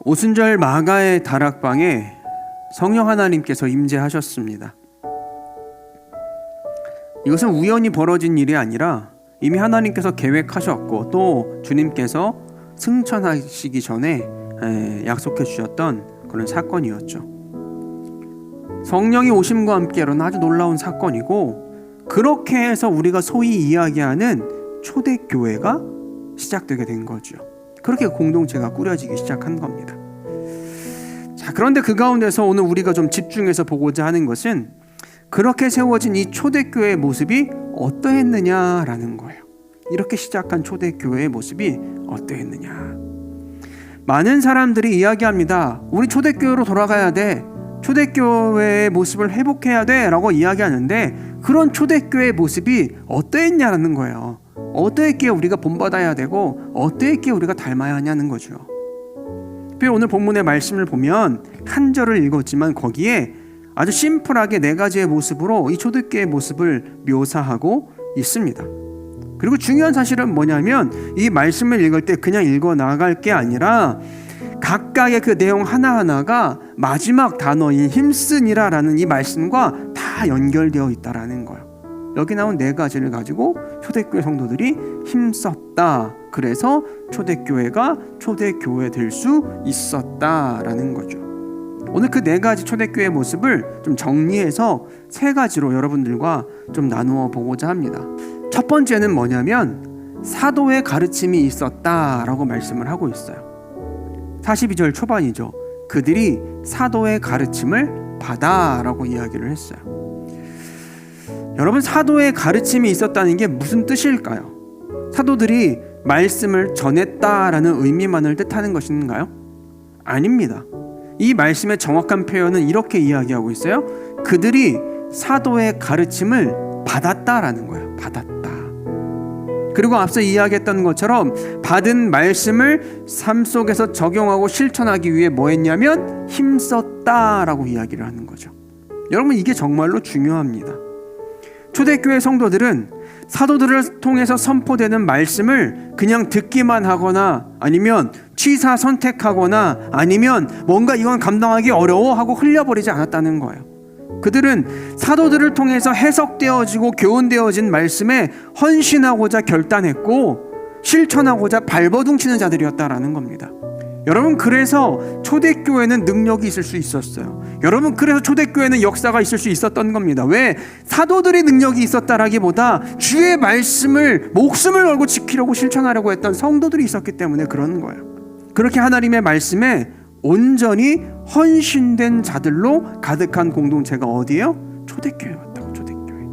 오순절 마가의 다락방에 성령 하나님께서 임재하셨습니다. 이것은 우연히 벌어진 일이 아니라 이미 하나님께서 계획하셨고 또 주님께서 승천하시기 전에 약속해 주셨던 그런 사건이었죠. 성령이 오심과 함께로는 아주 놀라운 사건이고, 그렇게 해서 우리가 소위 이야기하는 초대교회가 시작되게 된 거죠. 그렇게 공동체가 꾸려지기 시작한 겁니다. 자, 그런데 그 가운데서 오늘 우리가 좀 집중해서 보고자 하는 것은 그렇게 세워진 이 초대교회의 모습이 어떠했느냐라는 거예요. 이렇게 시작한 초대교회의 모습이 어떠했느냐. 많은 사람들이 이야기합니다. 우리 초대교회로 돌아가야 돼. 초대교회의 모습을 회복해야 돼 라고 이야기하는데, 그런 초대교회의 모습이 어떠했냐는 거예요. 어떠했기에 우리가 본받아야 되고 어떠했기에 우리가 닮아야 하냐는 거죠. 오늘 본문의 말씀을 보면 한 절을 읽었지만 거기에 아주 심플하게 네 가지의 모습으로 이 초대교회의 모습을 묘사하고 있습니다. 그리고 중요한 사실은 뭐냐면 이 말씀을 읽을 때 그냥 읽어 나갈 게 아니라 각각의 그 내용 하나하나가 마지막 단어인 힘쓰니라라는 이 말씀과 다 연결되어 있다라는 거예요. 여기 나온 네 가지를 가지고 초대교회 성도들이 힘썼다. 그래서 초대교회가 초대교회 될 수 있었다라는 거죠. 오늘 그 네 가지 초대교회의 모습을 좀 정리해서 세 가지로 여러분들과 좀 나누어 보고자 합니다. 첫 번째는 뭐냐면 사도의 가르침이 있었다라고 말씀을 하고 있어요. 42절 초반이죠. 그들이 사도의 가르침을 받아라고 이야기를 했어요. 여러분, 사도의 가르침이 있었다는 게 무슨 뜻일까요? 사도들이 말씀을 전했다라는 의미만을 뜻하는 것인가요? 아닙니다. 이 말씀의 정확한 표현은 이렇게 이야기하고 있어요. 그들이 사도의 가르침을 받았다라는 거예요. 받았다. 그리고 앞서 이야기했던 것처럼 받은 말씀을 삶 속에서 적용하고 실천하기 위해 뭐 했냐면 힘썼다라고 이야기를 하는 거죠. 여러분, 이게 정말로 중요합니다. 초대교회 성도들은 사도들을 통해서 선포되는 말씀을 그냥 듣기만 하거나 아니면 취사 선택하거나 아니면 뭔가 이건 감당하기 어려워 하고 흘려버리지 않았다는 거예요. 그들은 사도들을 통해서 해석되어지고 교훈되어진 말씀에 헌신하고자 결단했고 실천하고자 발버둥치는 자들이었다라는 겁니다. 여러분, 그래서 초대교회는 능력이 있을 수 있었어요. 여러분, 그래서 초대교회는 역사가 있을 수 있었던 겁니다. 왜? 사도들이 능력이 있었다라기보다 주의 말씀을 목숨을 걸고 지키려고 실천하려고 했던 성도들이 있었기 때문에 그런 거예요. 그렇게 하나님의 말씀에 온전히 헌신된 자들로 가득한 공동체가 어디예요? 초대교회였다고. 초대교회.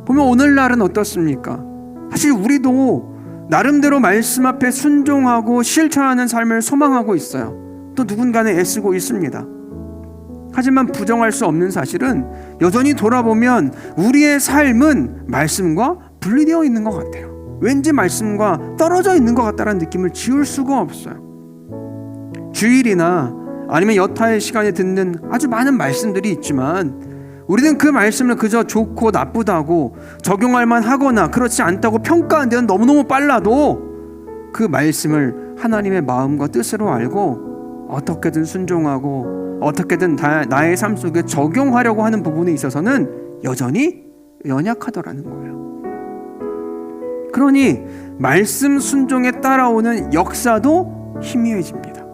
보면 오늘날은 어떻습니까? 사실 우리도 나름대로 말씀 앞에 순종하고 실천하는 삶을 소망하고 있어요. 또 누군가는 애쓰고 있습니다. 하지만 부정할 수 없는 사실은 여전히 돌아보면 우리의 삶은 말씀과 분리되어 있는 것 같아요. 왠지 말씀과 떨어져 있는 것 같다는 느낌을 지울 수가 없어요. 주일이나 아니면 여타의 시간에 듣는 아주 많은 말씀들이 있지만 우리는 그 말씀을 그저 좋고 나쁘다고 적용할 만하거나 그렇지 않다고 평가하는 데는 너무너무 빨라도 그 말씀을 하나님의 마음과 뜻으로 알고 어떻게든 순종하고 어떻게든 나의 삶 속에 적용하려고 하는 부분에 있어서는 여전히 연약하더라는 거예요. 그러니 말씀 순종에 따라오는 역사도 희미해집니다.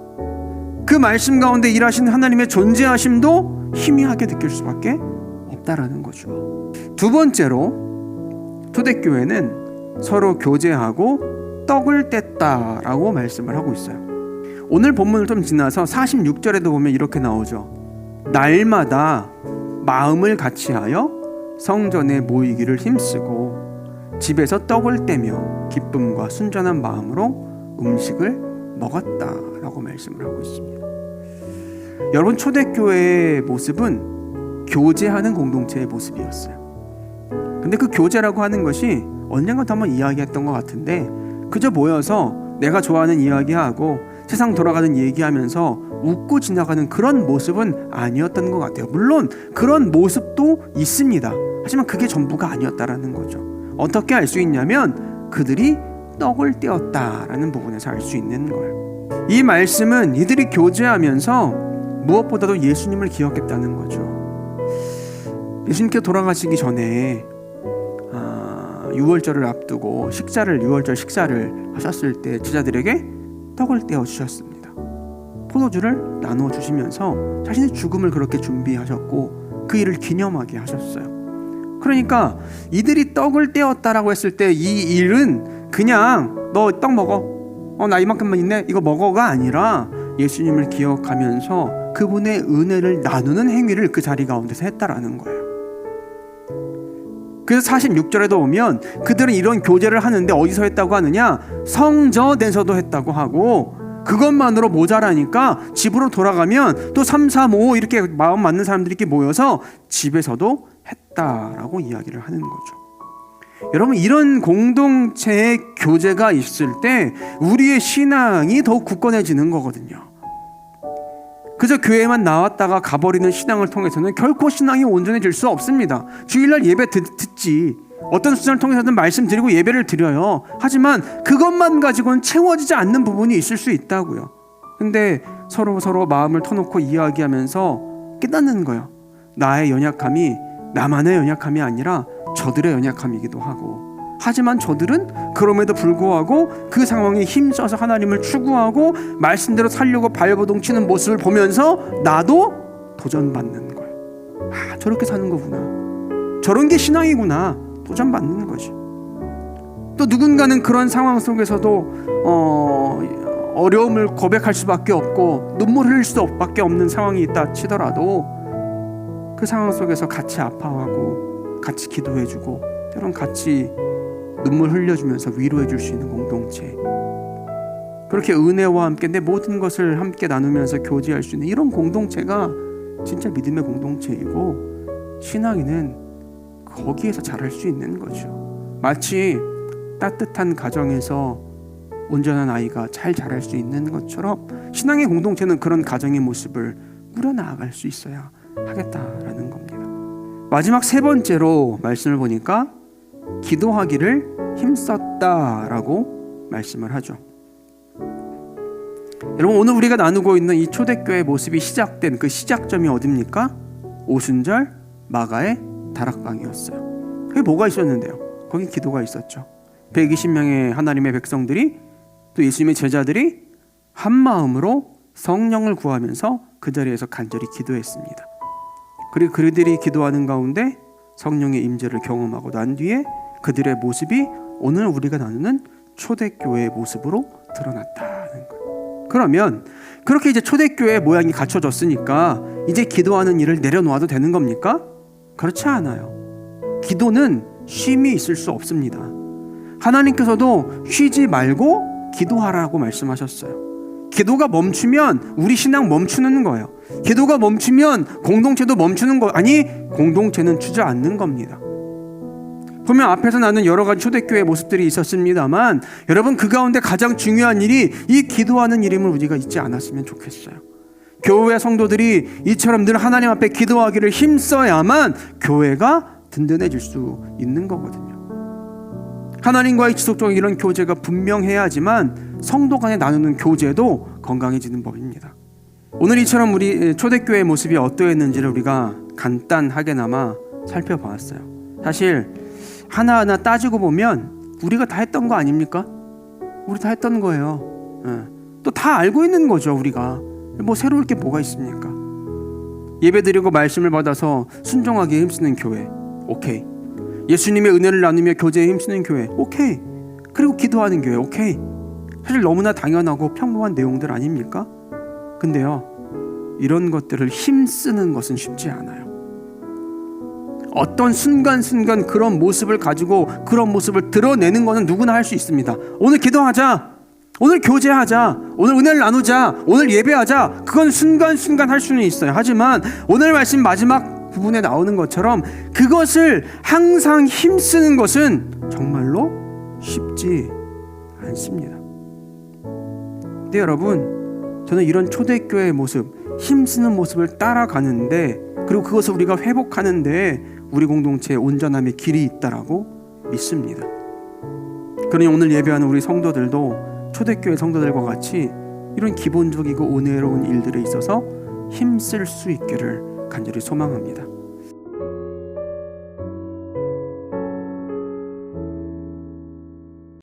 그 말씀 가운데 일하시는 하나님의 존재하심도 희미하게 느낄 수밖에 없다라는 거죠. 두 번째로 초대교회는 서로 교제하고 떡을 뗐다라고 말씀을 하고 있어요. 오늘 본문을 좀 지나서 46절에도 보면 이렇게 나오죠. 날마다 마음을 같이하여 성전에 모이기를 힘쓰고 집에서 떡을 떼며 기쁨과 순전한 마음으로 음식을 먹었다라고 말씀을 하고 있습니다. 여러분, 초대교회의 모습은 교제하는 공동체의 모습이었어요. 근데 그 교제라고 하는 것이 언젠가도 한번 이야기했던 것 같은데 그저 모여서 내가 좋아하는 이야기하고 세상 돌아가는 얘기하면서 웃고 지나가는 그런 모습은 아니었던 것 같아요. 물론 그런 모습도 있습니다. 하지만 그게 전부가 아니었다라는 거죠. 어떻게 알 수 있냐면 그들이 떡을 떼었다라는 부분에서 알 수 있는 거예요. 이 말씀은 이들이 교제하면서 무엇보다도 예수님을 기억했다는 거죠. 예수님께 돌아가시기 전에 유월절을 앞두고 유월절 식사를 하셨을 때 제자들에게 떡을 떼어 주셨습니다. 포도주를 나누어 주시면서 자신의 죽음을 그렇게 준비하셨고 그 일을 기념하게 하셨어요. 그러니까 이들이 떡을 떼었다라고 했을 때 이 일은 그냥 너 떡 먹어, 나 이만큼만 있네, 이거 먹어가 아니라 예수님을 기억하면서 그분의 은혜를 나누는 행위를 그 자리 가운데서 했다라는 거예요. 그래서 46절에도 보면 그들은 이런 교제를 하는데 어디서 했다고 하느냐, 성전에서도 했다고 하고, 그것만으로 모자라니까 집으로 돌아가면 또 3, 4, 5 이렇게 마음 맞는 사람들이 이렇게 모여서 집에서도 했다라고 이야기를 하는 거죠. 여러분, 이런 공동체의 교제가 있을 때 우리의 신앙이 더욱 굳건해지는 거거든요. 그저 교회만 나왔다가 가버리는 신앙을 통해서는 결코 신앙이 온전해질 수 없습니다. 주일날 예배 듣지, 어떤 수단을 통해서든 말씀드리고 예배를 드려요. 하지만 그것만 가지고는 채워지지 않는 부분이 있을 수 있다고요. 근데 서로 마음을 터놓고 이야기하면서 깨닫는 거예요. 나의 연약함이 나만의 연약함이 아니라 저들의 연약함이기도 하고, 하지만 저들은 그럼에도 불구하고 그 상황에 힘써서 하나님을 추구하고 말씀대로 살려고 발버둥 치는 모습을 보면서 나도 도전받는 거예요. 저렇게 사는 거구나, 저런 게 신앙이구나, 도전받는 거지. 또 누군가는 그런 상황 속에서도 어려움을 고백할 수밖에 없고 눈물 흘릴 수밖에 없는 상황이 있다 치더라도 그 상황 속에서 같이 아파하고 같이 기도해주고 때론 같이 눈물 흘려주면서 위로해줄 수 있는 공동체, 그렇게 은혜와 함께 내 모든 것을 함께 나누면서 교제할 수 있는 이런 공동체가 진짜 믿음의 공동체이고, 신앙인은 거기에서 자랄 수 있는 거죠. 마치 따뜻한 가정에서 온전한 아이가 잘 자랄 수 있는 것처럼 신앙의 공동체는 그런 가정의 모습을 꾸려나갈 수 있어야 하겠다라는 겁니다. 마지막 세 번째로 말씀을 보니까 기도하기를 힘썼다라고 말씀을 하죠. 여러분, 오늘 우리가 나누고 있는 이 초대교회 모습이 시작된 그 시작점이 어디입니까? 오순절 마가의 다락방이었어요. 그게 뭐가 있었는데요? 거기 기도가 있었죠. 120명의 하나님의 백성들이, 또 예수님의 제자들이 한 마음으로 성령을 구하면서 그 자리에서 간절히 기도했습니다. 그리고 그들이 기도하는 가운데 성령의 임재를 경험하고 난 뒤에 그들의 모습이 오늘 우리가 나누는 초대교회의 모습으로 드러났다는 거예요. 그러면 그렇게 이제 초대교회의 모양이 갖춰졌으니까 이제 기도하는 일을 내려놓아도 되는 겁니까? 그렇지 않아요. 기도는 쉼이 있을 수 없습니다. 하나님께서도 쉬지 말고 기도하라고 말씀하셨어요. 기도가 멈추면 우리 신앙 멈추는 거예요. 기도가 멈추면 공동체도 멈추는 거, 아니 공동체는 주저앉는 겁니다. 보면 앞에서 나눈 여러 가지 초대교회의 모습들이 있었습니다만, 여러분, 그 가운데 가장 중요한 일이 이 기도하는 일임을 우리가 잊지 않았으면 좋겠어요. 교회 성도들이 이처럼 늘 하나님 앞에 기도하기를 힘써야만 교회가 든든해질 수 있는 거거든요. 하나님과의 지속적인 이런 교제가 분명해야지만 성도 간에 나누는 교제도 건강해지는 법입니다. 오늘 이처럼 우리 초대교회의 모습이 어떠했는지를 우리가 간단하게나마 살펴보았어요. 사실 하나하나 따지고 보면 우리가 다 했던 거 아닙니까? 우리 다 했던 거예요. 또 다 알고 있는 거죠. 우리가 뭐 새로울 게 뭐가 있습니까? 예배드리고 말씀을 받아서 순종하기에 힘쓰는 교회, 오케이. 예수님의 은혜를 나누며 교제에 힘쓰는 교회, 오케이. 그리고 기도하는 교회, 오케이. 사실 너무나 당연하고 평범한 내용들 아닙니까? 근데요, 이런 것들을 힘쓰는 것은 쉽지 않아요. 어떤 순간순간 그런 모습을 가지고 그런 모습을 드러내는 것은 누구나 할 수 있습니다. 오늘 기도하자, 오늘 교제하자, 오늘 은혜를 나누자, 오늘 예배하자, 그건 순간순간 할 수는 있어요. 하지만 오늘 말씀 마지막 부분에 나오는 것처럼 그것을 항상 힘쓰는 것은 정말로 쉽지 않습니다. 근데 여러분, 저는 이런 초대교회의 모습, 힘쓰는 모습을 따라가는데, 그리고 그것을 우리가 회복하는데 우리 공동체의 온전함의 길이 있다라고 믿습니다. 그러니 오늘 예배하는 우리 성도들도 초대교회 성도들과 같이 이런 기본적이고 은혜로운 일들에 있어서 힘쓸 수 있기를 간절히 소망합니다.